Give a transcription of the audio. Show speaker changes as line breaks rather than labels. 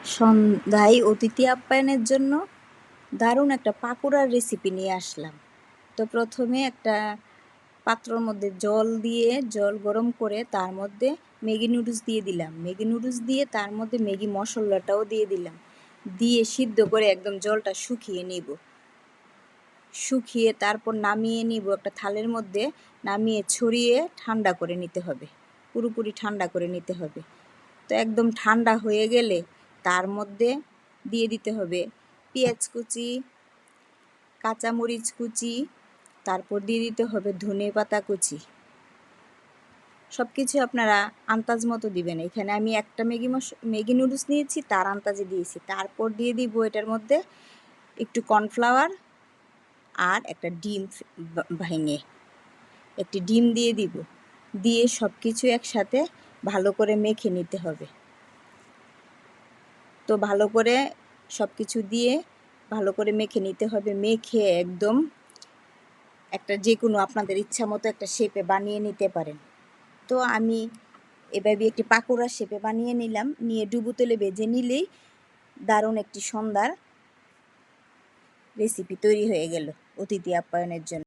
সন্ধ্যায় অতিথি আপ্যায়নের জন্য দারুণ একটা পাকোড়ার রেসিপি নিয়ে আসলাম। তো প্রথমে একটা পাত্রর মধ্যে জল গরম করে তার মধ্যে ম্যাগি নুডলস দিয়ে দিলাম। ম্যাগি নুডলস দিয়ে তার মধ্যে ম্যাগি মশলাটাও দিয়ে দিলাম। দিয়ে সিদ্ধ করে একদম জলটা শুকিয়ে নিব। শুকিয়ে তারপর নামিয়ে নিব একটা থালের মধ্যে, নামিয়ে ছড়িয়ে ঠান্ডা করে নিতে হবে, পুরোপুরি ঠান্ডা করে নিতে হবে। তো একদম ঠান্ডা হয়ে গেলে তার মধ্যে দিয়ে দিতে হবে পেঁয়াজ কুচি, কাঁচামরিচ কুচি, তারপর দিয়ে দিতে হবে ধনেপাতা কুচি। সব কিছু আপনারা আন্দাজ মতো দিবেন। এখানে আমি একটা ম্যাগি নুডলস নিয়েছি, তার আন্দাজে দিয়েছি। তারপর দিয়ে দিব এটার মধ্যে একটু কর্নফ্লাওয়ার আর একটা ডিম ভেঙে একটি ডিম দিয়ে দিব। দিয়ে সব কিছু একসাথে ভালো করে মেখে নিতে হবে। তো ভালো করে সব কিছু দিয়ে ভালো করে মেখে নিতে হবে। মেখে একদম একটা যে কোনো আপনাদের ইচ্ছা মতো একটা শেপে বানিয়ে নিতে পারেন। তো আমি এভাবে একটি পাকোড়া শেপে বানিয়ে নিলাম। নিয়ে ডুবো তেলে ভেজে নিলেই দারুণ একটি সন্ধ্যার রেসিপি তৈরি হয়ে গেল অতিথি আপ্যায়নের জন্য।